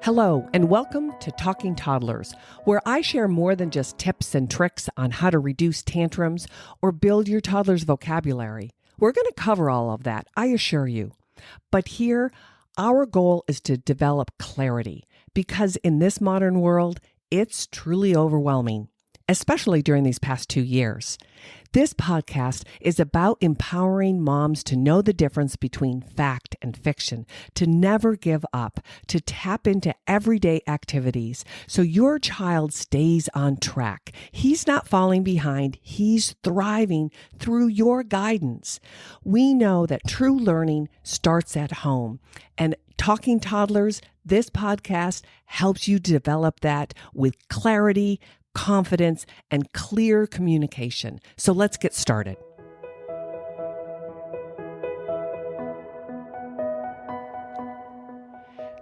Hello, and welcome to Talking Toddlers, where I share more than just tips and tricks on how to reduce tantrums or build your toddler's vocabulary. We're going to cover all of that, I assure you. But here, our goal is to develop clarity, because in this modern world, it's truly overwhelming, especially during these past 2 years. This podcast is about empowering moms to know the difference between fact and fiction, to never give up, to tap into everyday activities so your child stays on track. He's not falling behind, he's thriving through your guidance. We know that true learning starts at home, and Talking Toddlers, this podcast helps you develop that with clarity, confidence, and clear communication. So let's get started.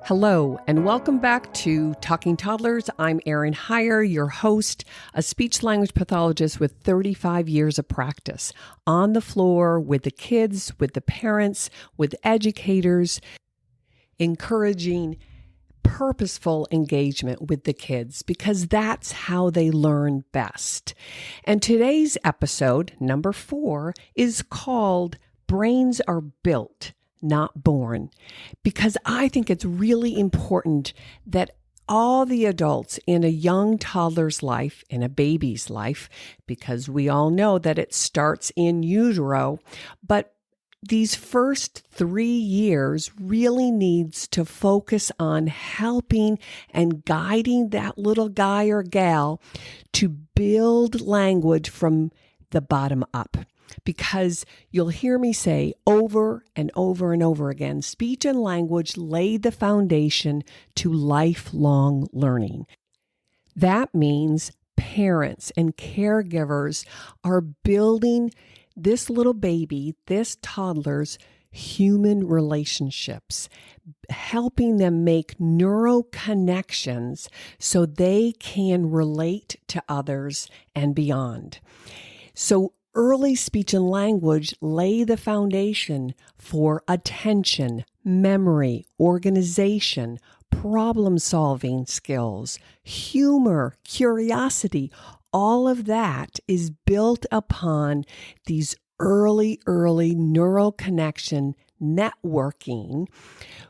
Hello, and welcome back to Talking Toddlers. I'm Erin Heyer, your host, a speech-language pathologist with 35 years of practice on the floor with the kids, with the parents, with educators, encouraging purposeful engagement with the kids, because that's how they learn best. And today's episode, number 4, is called Brains Are Built, Not Born, because I think it's really important that all the adults in a young toddler's life, in a baby's life, because we all know that it starts in utero, but these first 3 years really needs to focus on helping and guiding that little guy or gal to build language from the bottom up. Because you'll hear me say over and over and over again, speech and language lay the foundation to lifelong learning. That means parents and caregivers are building this little baby, this toddler's human relationships, helping them make neuro-connections so they can relate to others and beyond. So early speech and language lay the foundation for attention, memory, organization, problem-solving skills, humor, curiosity. All of that is built upon these early neural connection networking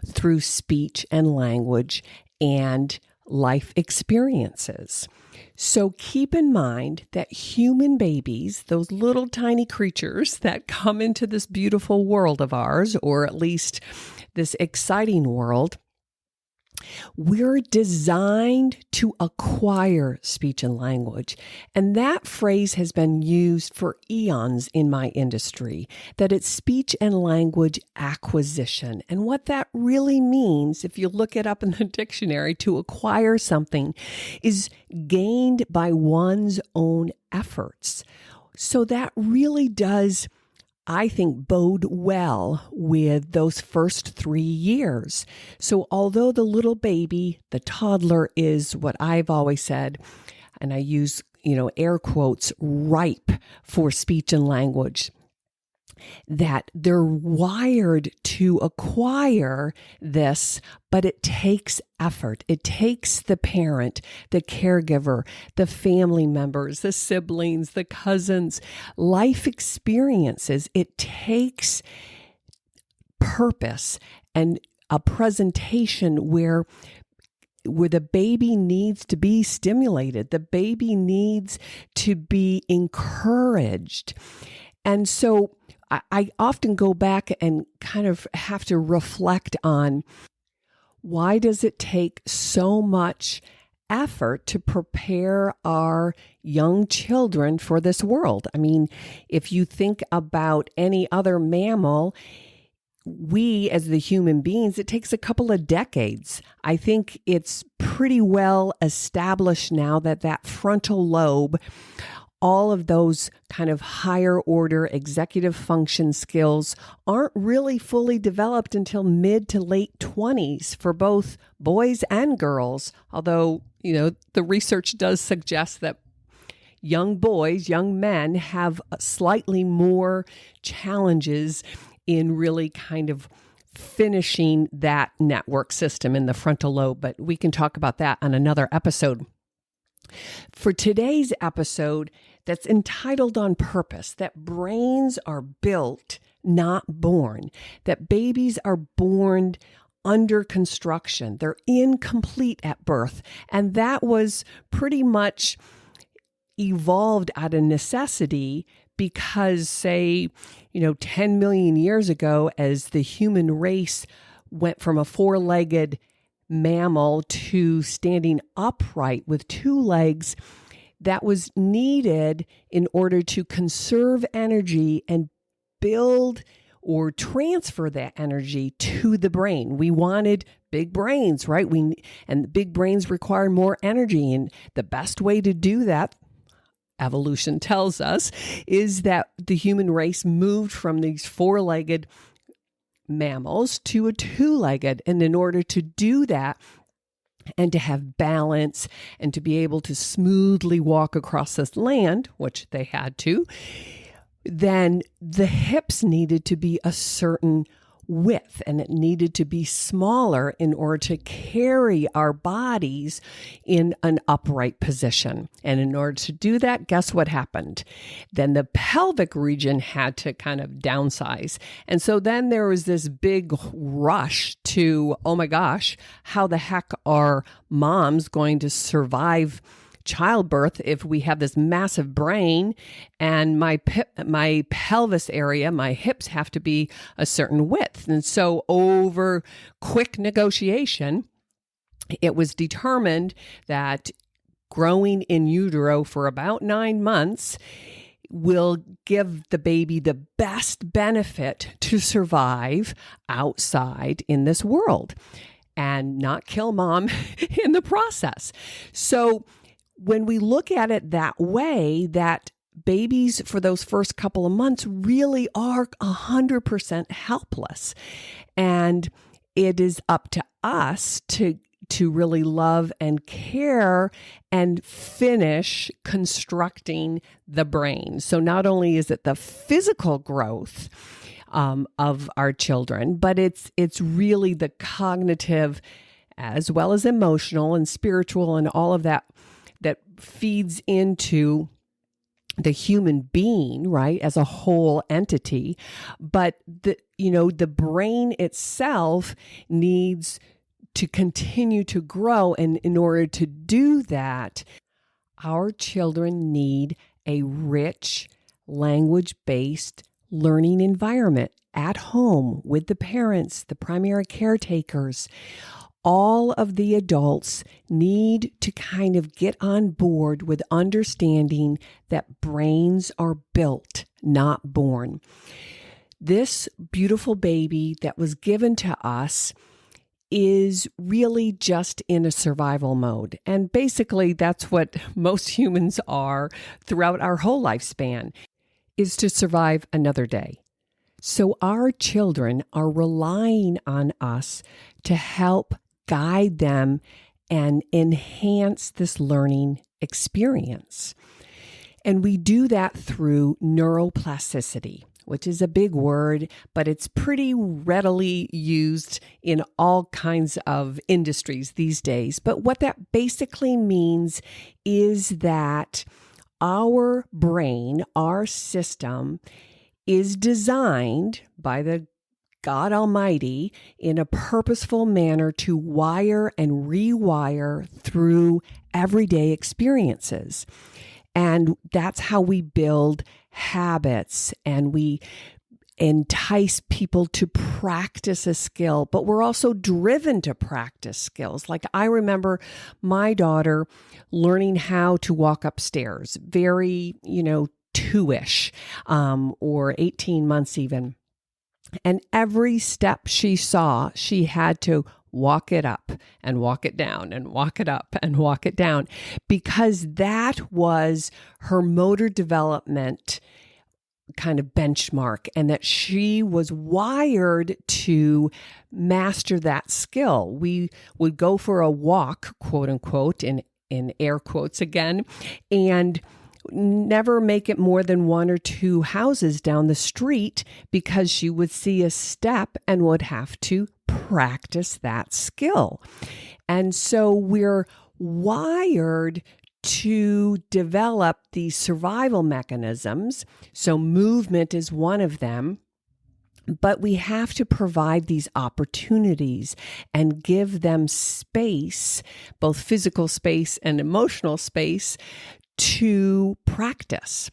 through speech and language and life experiences. So keep in mind that human babies, those little tiny creatures that come into this beautiful world of ours, or at least this exciting world, we're designed to acquire speech and language. And that phrase has been used for eons in my industry, that it's speech and language acquisition. And what that really means, if you look it up in the dictionary, to acquire something is gained by one's own efforts. So that really does, I think, bode well with those first 3 years. So although the little baby, the toddler, is what I've always said, and I use, air quotes, ripe for speech and language, that they're wired to acquire this, but it takes effort. It takes the parent, the caregiver, the family members, the siblings, the cousins, life experiences. It takes purpose and a presentation where the baby needs to be stimulated. The baby needs to be encouraged. And so I often go back and kind of have to reflect on, why does it take so much effort to prepare our young children for this world? I mean, if you think about any other mammal, we as the human beings, it takes a couple of decades. I think it's pretty well established now that frontal lobe, all of those kind of higher order executive function skills aren't really fully developed until mid to late 20s for both boys and girls. Although, the research does suggest that young boys, young men have slightly more challenges in really kind of finishing that network system in the frontal lobe, but we can talk about that on another episode. For today's episode, that's entitled On Purpose, that brains are built, not born, that babies are born under construction. They're incomplete at birth. And that was pretty much evolved out of necessity because, say, 10 million years ago, as the human race went from a four-legged mammal to standing upright with two legs, that was needed in order to conserve energy and build or transfer that energy to the brain. We wanted big brains, right? And big brains require more energy. And the best way to do that, evolution tells us, is that the human race moved from these four-legged mammals to a two-legged. And in order to do that, and to have balance and to be able to smoothly walk across this land, which they had to, then the hips needed to be a certain width, and it needed to be smaller in order to carry our bodies in an upright position. And in order to do that, guess what happened? Then the pelvic region had to kind of downsize. And so then there was this big rush to, oh my gosh, how the heck are moms going to survive childbirth if we have this massive brain and my pelvis area, my hips have to be a certain width? And so over quick negotiation, it was determined that growing in utero for about 9 months will give the baby the best benefit to survive outside in this world and not kill mom in the process. So when we look at it that way, that babies for those first couple of months really are 100% helpless. And it is up to us to really love and care and finish constructing the brain. So not only is it the physical growth of our children, but it's really the cognitive as well as emotional and spiritual and all of that feeds into the human being, right, as a whole entity. But the brain itself needs to continue to grow. And in order to do that, our children need a rich language-based learning environment at home with the parents, the primary caretakers. All of the adults need to kind of get on board with understanding that brains are built, not born. This beautiful baby that was given to us is really just in a survival mode. And basically, that's what most humans are throughout our whole lifespan, is to survive another day. So our children are relying on us to help guide them and enhance this learning experience. And we do that through neuroplasticity, which is a big word, but it's pretty readily used in all kinds of industries these days. But what that basically means is that our brain, our system, is designed by the God Almighty in a purposeful manner to wire and rewire through everyday experiences. And that's how we build habits and we entice people to practice a skill, but we're also driven to practice skills. Like I remember my daughter learning how to walk upstairs, very, two-ish, or 18 months even. And every step she saw, she had to walk it up and walk it down and walk it up and walk it down, because that was her motor development kind of benchmark, and that she was wired to master that skill. We would go for a walk, quote unquote, in air quotes again, and never make it more than 1 or 2 houses down the street because she would see a step and would have to practice that skill. And so we're wired to develop these survival mechanisms. So movement is one of them. But we have to provide these opportunities and give them space, both physical space and emotional space, to practice.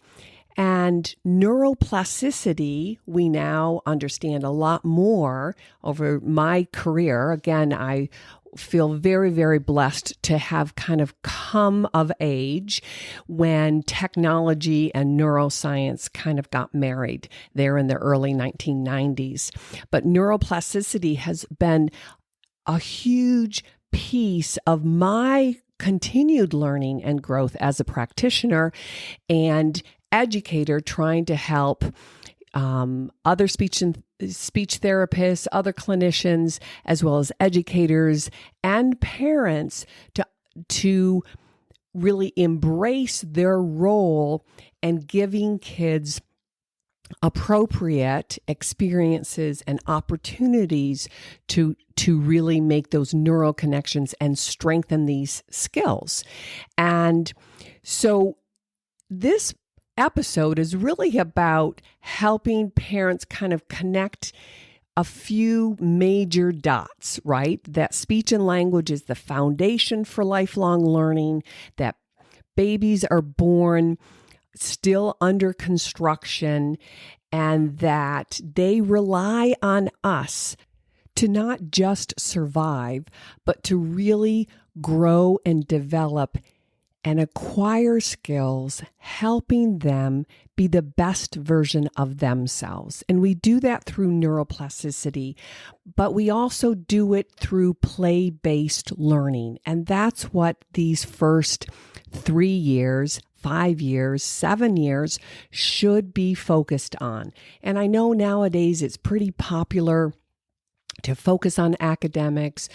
And neuroplasticity, we now understand a lot more over my career. Again, I feel very, very blessed to have kind of come of age when technology and neuroscience kind of got married there in the early 1990s. But neuroplasticity has been a huge piece of my continued learning and growth as a practitioner and educator trying to help other speech therapists, other clinicians, as well as educators and parents to really embrace their role and giving kids appropriate experiences and opportunities to really make those neural connections and strengthen these skills. And so this episode is really about helping parents kind of connect a few major dots, right? That speech and language is the foundation for lifelong learning, that babies are born still under construction, and that they rely on us to not just survive, but to really grow and develop and acquire skills, helping them be the best version of themselves. And we do that through neuroplasticity, but we also do it through play-based learning. And that's what these first 3 years, 5 years, 7 years should be focused on. And I know nowadays it's pretty popular to focus on academics,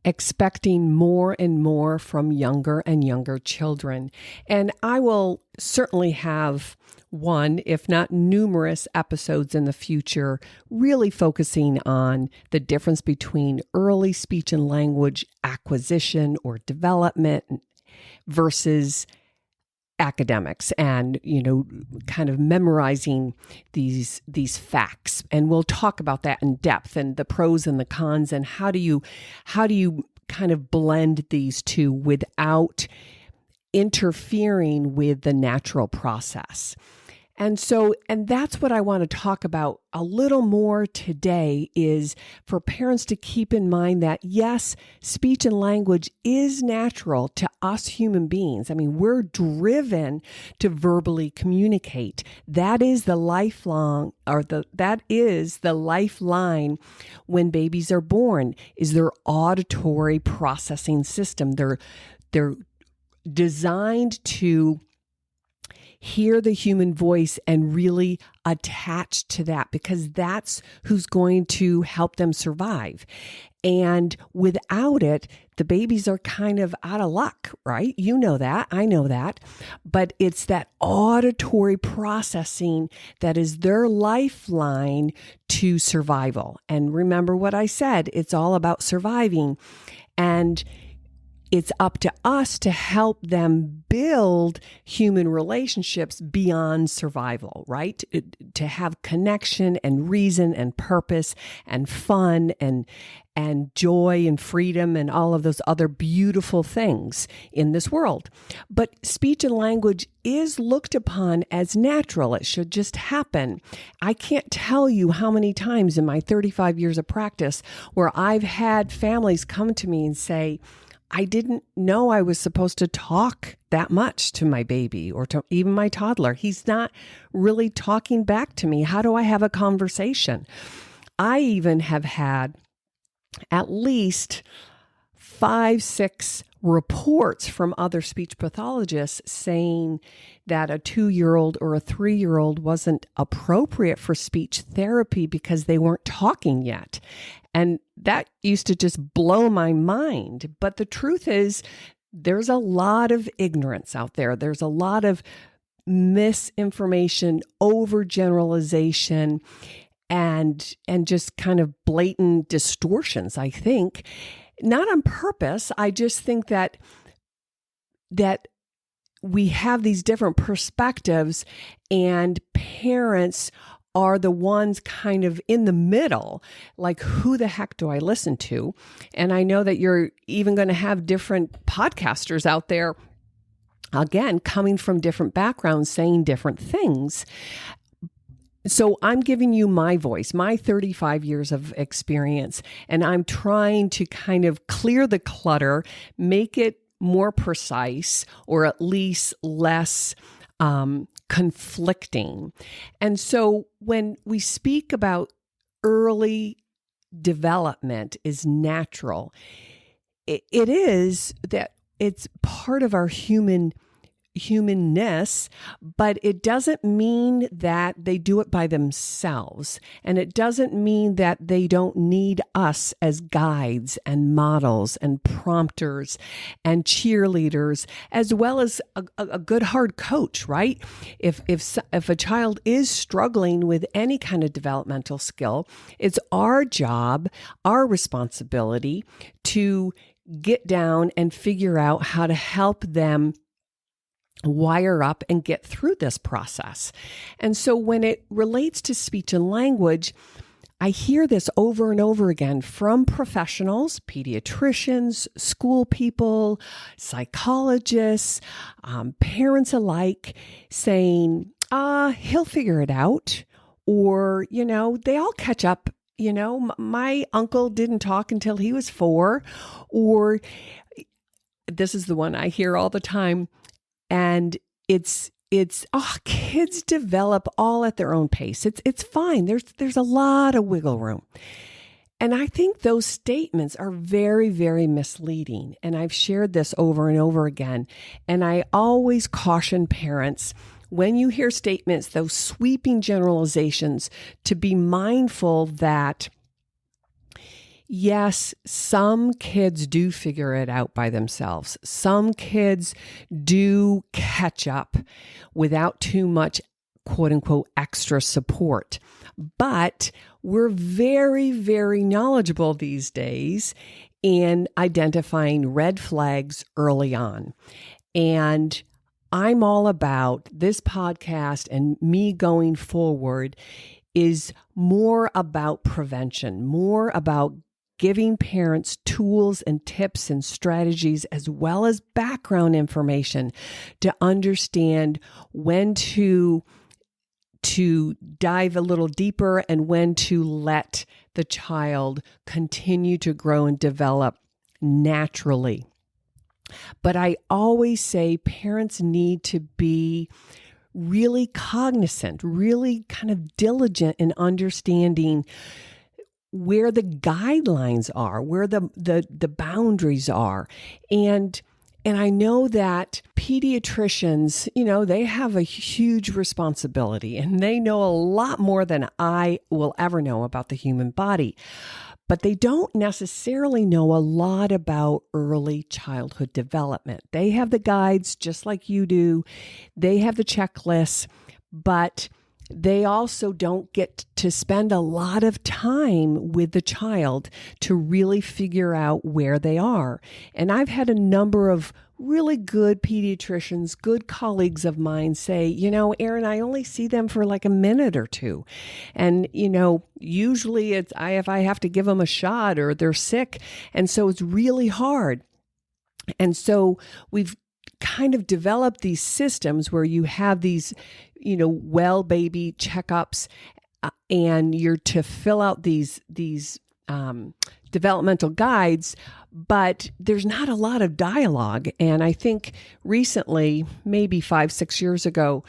expecting more and more from younger and younger children. And I will certainly have one, if not numerous episodes in the future, really focusing on the difference between early speech and language acquisition or development versus academics and, kind of memorizing these facts. And we'll talk about that in depth and the pros and the cons and how do you kind of blend these two without interfering with the natural process. And that's what I want to talk about a little more today, is for parents to keep in mind that yes, speech and language is natural to us human beings. I mean, we're driven to verbally communicate. That is the lifeline when babies are born, is their auditory processing system. They're designed to hear the human voice and really attach to that, because that's who's going to help them survive. And without it, the babies are kind of out of luck, right? You know that, I know that, but it's that auditory processing that is their lifeline to survival. And remember what I said, it's all about surviving. And it's up to us to help them build human relationships beyond survival, right? To have connection and reason and purpose and fun and joy and freedom and all of those other beautiful things in this world. But speech and language is looked upon as natural. It should just happen. I can't tell you how many times in my 35 years of practice where I've had families come to me and say, I didn't know I was supposed to talk that much to my baby or to even my toddler. He's not really talking back to me. How do I have a conversation? I even have had at least 5, 6 reports from other speech pathologists saying that a 2-year-old or a 3-year-old wasn't appropriate for speech therapy because they weren't talking yet. And that used to just blow my mind. But the truth is, there's a lot of ignorance out there. There's a lot of misinformation, overgeneralization, and just kind of blatant distortions, I think. Not on purpose. I just think that we have these different perspectives, and parents are the ones kind of in the middle, like, who the heck do I listen to? And I know that you're even going to have different podcasters out there, again, coming from different backgrounds, saying different things. So I'm giving you my voice, my 35 years of experience, and I'm trying to kind of clear the clutter, make it more precise, or at least less conflicting. And so when we speak about early development is natural, it is that it's part of our humanness, but it doesn't mean that they do it by themselves. And it doesn't mean that they don't need us as guides and models and prompters and cheerleaders, as well as a good hard coach, right? If a child is struggling with any kind of developmental skill, it's our job, our responsibility to get down and figure out how to help them wire up and get through this process. And so when it relates to speech and language, I hear this over and over again from professionals, pediatricians, school people, psychologists, parents alike, saying, he'll figure it out. Or, they all catch up. My uncle didn't talk until he was 4. Or this is the one I hear all the time. And it's kids develop all at their own pace. It's fine. There's a lot of wiggle room. And I think those statements are very, very misleading. And I've shared this over and over again. And I always caution parents, when you hear statements, those sweeping generalizations, to be mindful that yes, some kids do figure it out by themselves. Some kids do catch up without too much, quote unquote, extra support. But we're very, very knowledgeable these days in identifying red flags early on. And I'm all about this podcast, and me going forward is more about prevention, more about giving parents tools and tips and strategies, as well as background information, to understand when to dive a little deeper and when to let the child continue to grow and develop naturally. But I always say parents need to be really cognizant, really kind of diligent in understanding where the guidelines are, where the boundaries are. And I know that pediatricians, they have a huge responsibility, and they know a lot more than I will ever know about the human body. But they don't necessarily know a lot about early childhood development. They have the guides just like you do. They have the checklists, but they also don't get to spend a lot of time with the child to really figure out where they are. And I've had a number of really good pediatricians, good colleagues of mine say, Erin, I only see them for like a minute or two. And, usually it's if I have to give them a shot or they're sick. And so it's really hard. And so we've kind of developed these systems where you have these, well baby checkups, and you're to fill out these developmental guides, but there's not a lot of dialogue. And I think recently, maybe 5-6 years ago,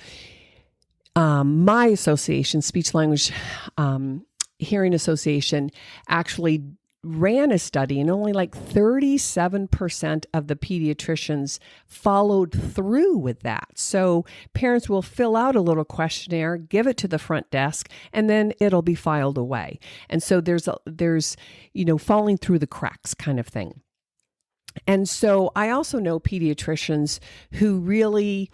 my association, Speech Language Hearing Association, actually ran a study, and only like 37% of the pediatricians followed through with that. So parents will fill out a little questionnaire, give it to the front desk, and then it'll be filed away. And so there's falling through the cracks kind of thing. And so I also know pediatricians who really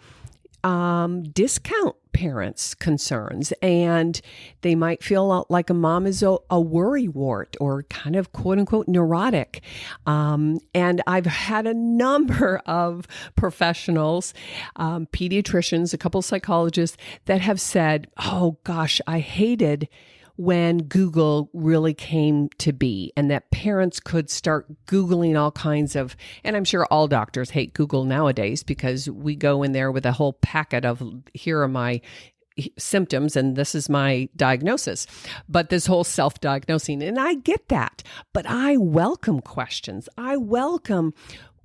discount parents' concerns, and they might feel like a mom is a worrywart or kind of quote unquote neurotic. And I've had a number of professionals, pediatricians, a couple psychologists that have said, oh gosh, I hated when Google really came to be and that parents could start Googling all kinds of, and I'm sure all doctors hate Google nowadays because we go in there with a whole packet of, here are my symptoms and this is my diagnosis, but this whole self-diagnosing, and I get that, but I welcome questions. I welcome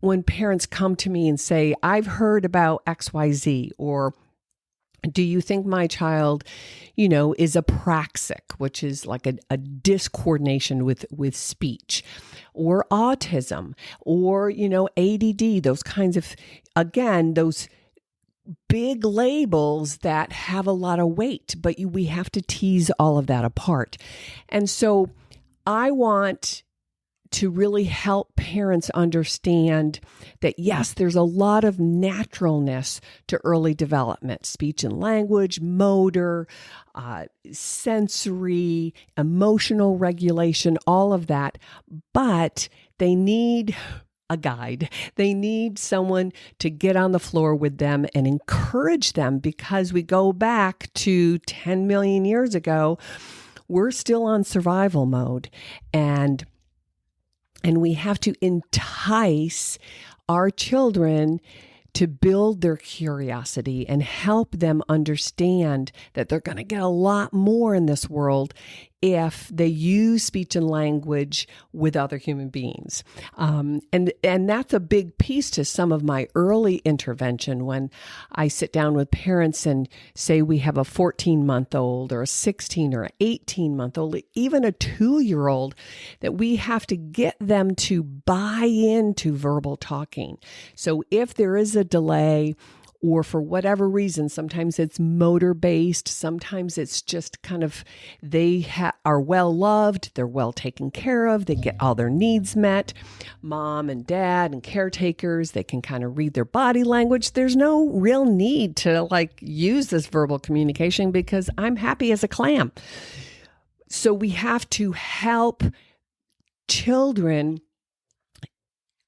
when parents come to me and say, I've heard about XYZ, or do you think my child, is apraxic, which is like a discoordination with speech, or autism, or, ADD, those kinds of, again, those big labels that have a lot of weight, but we have to tease all of that apart. And so I want to really help parents understand that, yes, there's a lot of naturalness to early development, speech and language, motor, sensory, emotional regulation, all of that. But they need a guide. They need someone to get on the floor with them and encourage them, because we go back to 10 million years ago, we're still on survival mode. And we have to entice our children to build their curiosity and help them understand that they're going to get a lot more in this world if they use speech and language with other human beings. And that's a big piece to some of my early intervention when I sit down with parents and say we have a 14-month-old or a 16 or an 18-month-old, even a 2-year-old, that we have to get them to buy into verbal talking. So if there is a delay, or for whatever reason, sometimes it's motor based, sometimes it's just kind of they are well loved, they're well taken care of, they get all their needs met, mom and dad and caretakers, they can kind of read their body language. There's no real need to use this verbal communication because I'm happy as a clam. So we have to help children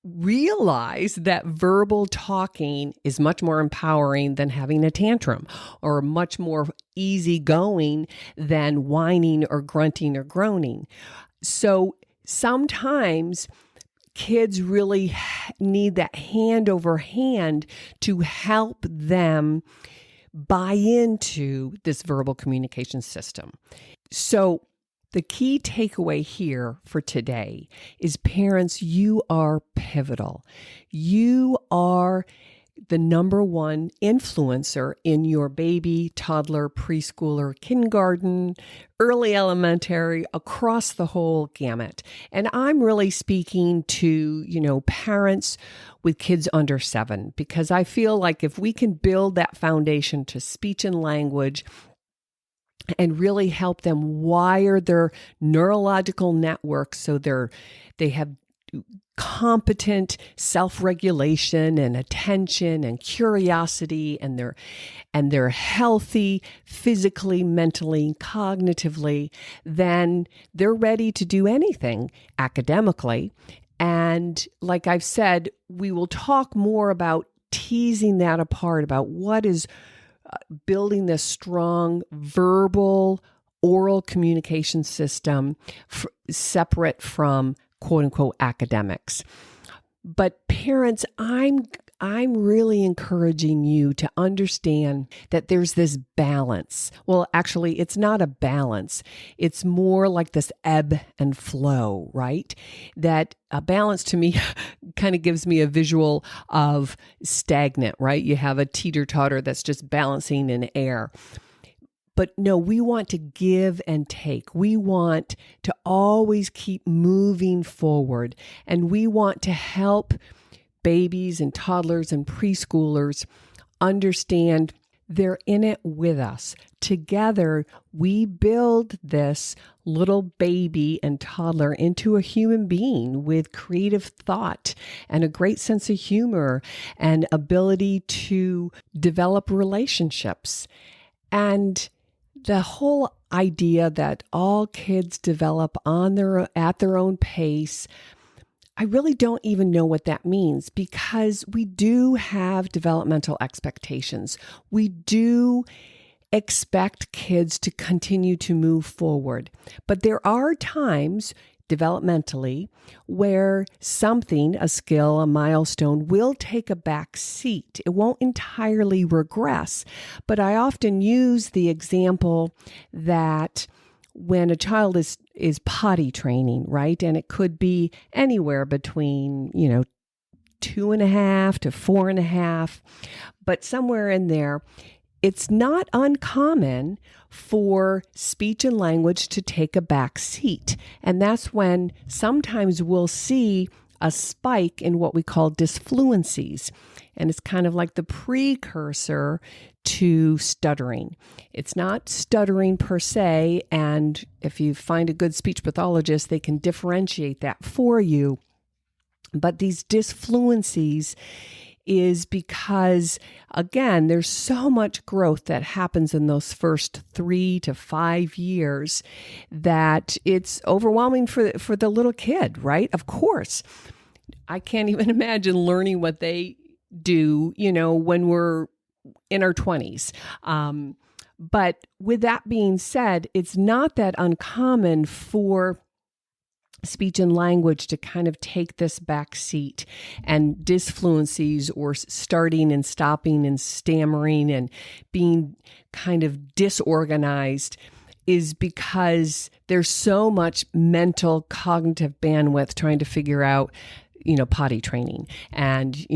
realize that verbal talking is much more empowering than having a tantrum, or much more easygoing than whining or grunting or groaning. So sometimes kids really need that hand over hand to help them buy into this verbal communication system. So the key takeaway here for today is, parents, you are pivotal. You are the number one influencer in your baby, toddler, preschooler, kindergarten, early elementary, across the whole gamut. And I'm really speaking to, parents with kids under 7, because I feel like if we can build that foundation to speech and language and really help them wire their neurological networks so they have competent self-regulation and attention and curiosity, and they're healthy physically, mentally, cognitively, then they're ready to do anything academically. And like I've said, we will talk more about teasing that apart, about what is building this strong verbal oral communication system separate from quote unquote academics. But parents, I'm really encouraging you to understand that there's this balance. Well, actually, it's not a balance. It's more like this ebb and flow, right? That a balance to me kind of gives me a visual of stagnant, right? You have a teeter-totter that's just balancing in air. But no, we want to give and take. We want to always keep moving forward. And we want to help babies and toddlers and preschoolers understand They're in it with us. Together, we build this little baby and toddler into a human being with creative thought and a great sense of humor and ability to develop relationships. And the whole idea that all kids develop at their own pace, I really don't even know what that means, because we do have developmental expectations. We do expect kids to continue to move forward. But there are times developmentally where something, a skill, a milestone, will take a back seat. It won't entirely regress. But I often use the example that when a child is potty training, right? And it could be anywhere between, 2.5 to 4.5, but somewhere in there, it's not uncommon for speech and language to take a back seat. And that's when sometimes we'll see a spike in what we call disfluencies. And it's kind of like the precursor to stuttering. It's not stuttering per se. And if you find a good speech pathologist, they can differentiate that for you. But these disfluencies is because, again, there's so much growth that happens in those first 3 to 5 years that it's overwhelming for the little kid, right? Of course, I can't even imagine learning what they do, when we're in our 20s. But with that being said, it's not that uncommon for speech and language to kind of take this back seat, and disfluencies, or starting and stopping and stammering and being kind of disorganized, is because there's so much mental cognitive bandwidth trying to figure out potty training and,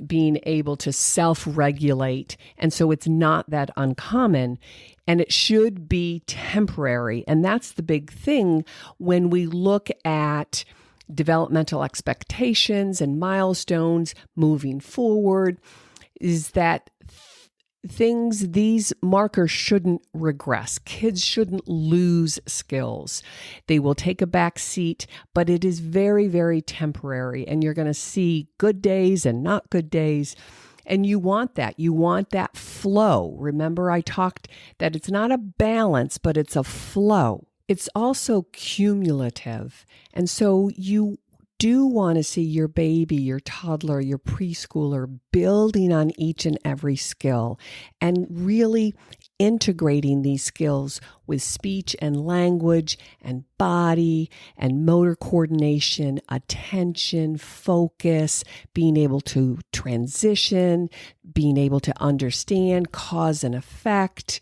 being able to self-regulate. And so it's not that uncommon, and it should be temporary. And that's the big thing when we look at developmental expectations and milestones moving forward, is that these markers shouldn't regress. Kids shouldn't lose skills. They will take a back seat, but it is very, very temporary. And you're going to see good days and not good days. And you want that. You want that flow. Remember, I talked that it's not a balance, but it's a flow. It's also cumulative. And so you do want to see your baby, your toddler, your preschooler building on each and every skill and really integrating these skills with speech and language and body and motor coordination, attention, focus, being able to transition, being able to understand cause and effect,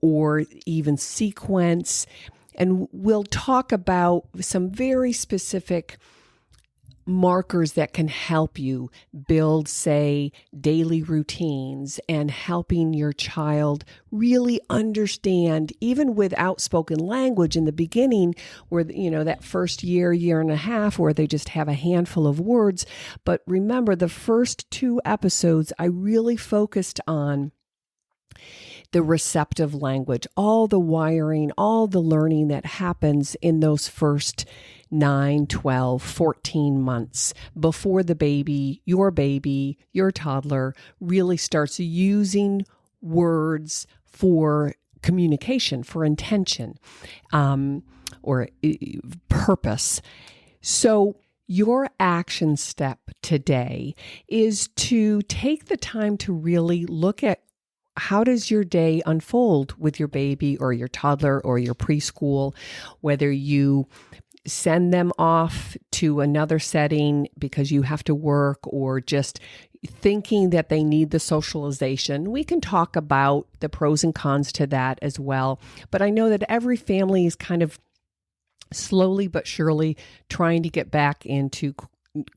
or even sequence. And we'll talk about some very specific markers that can help you build, say, daily routines, and helping your child really understand, even without spoken language in the beginning, where, that first year and a half, where they just have a handful of words. But remember, the first 2 episodes, I really focused on the receptive language, all the wiring, all the learning that happens in those first 9, 12, 14 months before the baby, your toddler really starts using words for communication, for intention, or purpose. So your action step today is to take the time to really look at, how does your day unfold with your baby or your toddler or your preschool, whether you send them off to another setting because you have to work, or just thinking that they need the socialization. We can talk about the pros and cons to that as well. But I know that every family is kind of slowly but surely trying to get back into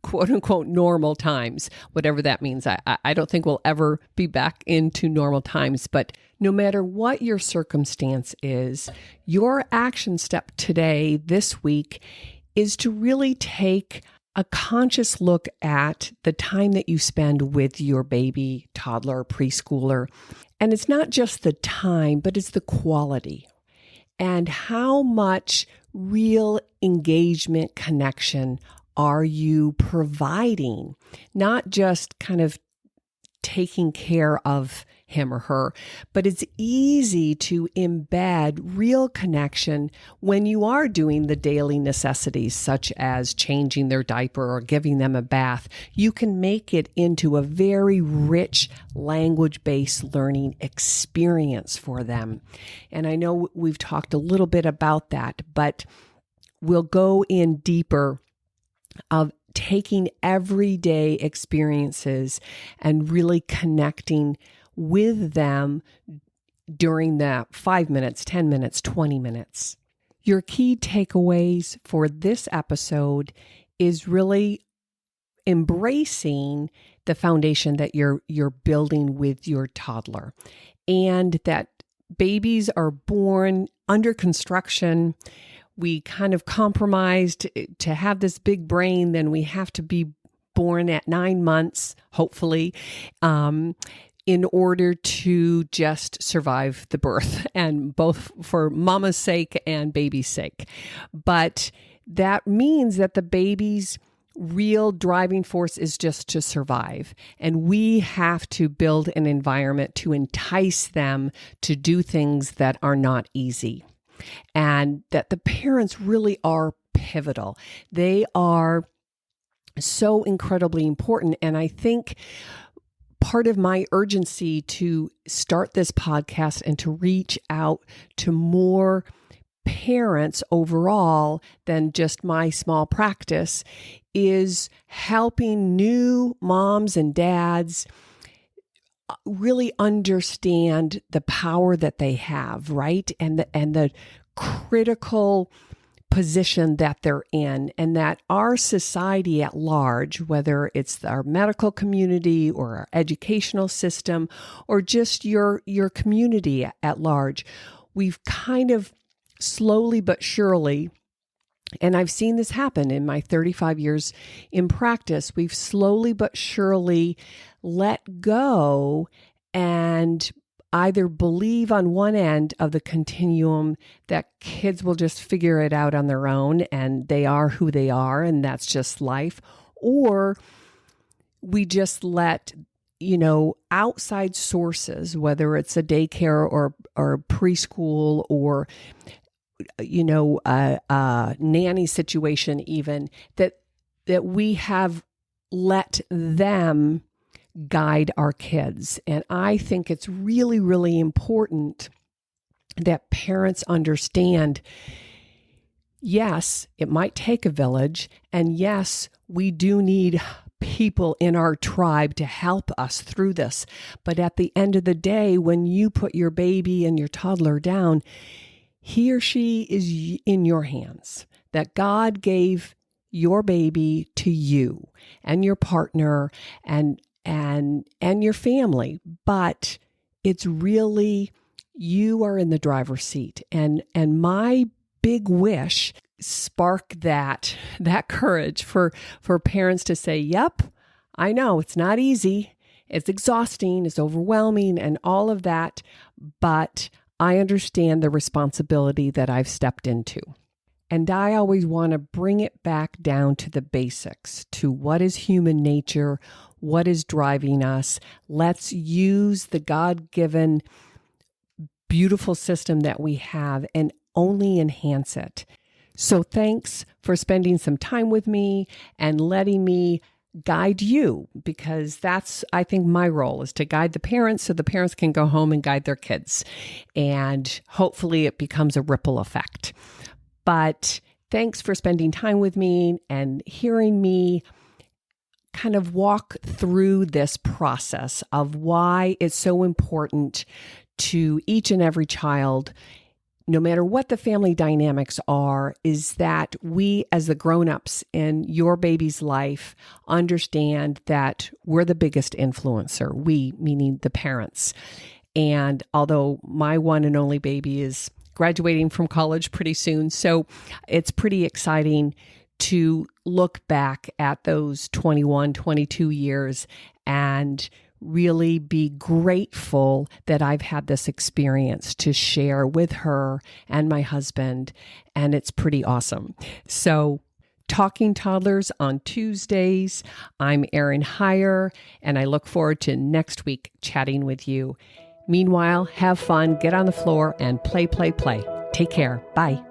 quote unquote normal times, whatever that means. I don't think we'll ever be back into normal times, but no matter what your circumstance is, your action step today, this week, is to really take a conscious look at the time that you spend with your baby, toddler, preschooler. And it's not just the time, but it's the quality and how much real engagement connection are you providing, not just kind of taking care of him or her, but it's easy to embed real connection when you are doing the daily necessities, such as changing their diaper or giving them a bath. You can make it into a very rich language-based learning experience for them. And I know we've talked a little bit about that, but we'll go in deeper of taking everyday experiences and really connecting with them during the 5 minutes, 10 minutes, 20 minutes. Your key takeaways for this episode is really embracing the foundation that you're building with your toddler, and that babies are born under construction. We kind of compromised to have this big brain, then we have to be born at 9 months, hopefully, in order to just survive the birth, and both for mama's sake and baby's sake. But that means that the baby's real driving force is just to survive. And we have to build an environment to entice them to do things that are not easy. And that the parents really are pivotal. They are so incredibly important. And I think part of my urgency to start this podcast and to reach out to more parents overall than just my small practice is helping new moms and dads really understand the power that they have, right? And the critical position that they're in, and that our society at large, whether it's our medical community or our educational system or just your community at large, we've kind of slowly but surely, and I've seen this happen in my 35 years in practice, we've slowly but surely let go and either believe on one end of the continuum that kids will just figure it out on their own and they are who they are and that's just life, or we just let outside sources, whether it's a daycare or preschool or a nanny situation even, that we have let them guide our kids. And I think it's really, really important that parents understand, yes, it might take a village, and yes, we do need people in our tribe to help us through this. But at the end of the day, when you put your baby and your toddler down, he or she is in your hands. That God gave your baby to you and your partner and your family, but it's really, you are in the driver's seat. And my big wish spark that courage for parents to say, yep, I know it's not easy. It's exhausting, it's overwhelming and all of that, but I understand the responsibility that I've stepped into. And I always want to bring it back down to the basics, to what is human nature, what is driving us. Let's use the God-given beautiful system that we have and only enhance it. So thanks for spending some time with me and letting me guide you, because that's, I think, my role is to guide the parents so the parents can go home and guide their kids. And hopefully it becomes a ripple effect. But thanks for spending time with me and hearing me kind of walk through this process of why it's so important to each and every child, no matter what the family dynamics are, is that we as the grown-ups in your baby's life understand that we're the biggest influencer, we meaning the parents. And although my one and only baby is graduating from college pretty soon, so it's pretty exciting to look back at those 21, 22 years and really be grateful that I've had this experience to share with her and my husband, and it's pretty awesome. So, Talking Toddlers on Tuesdays. I'm Erin Heyer, and I look forward to next week chatting with you. Meanwhile, have fun, get on the floor, and play, play, play. Take care. Bye.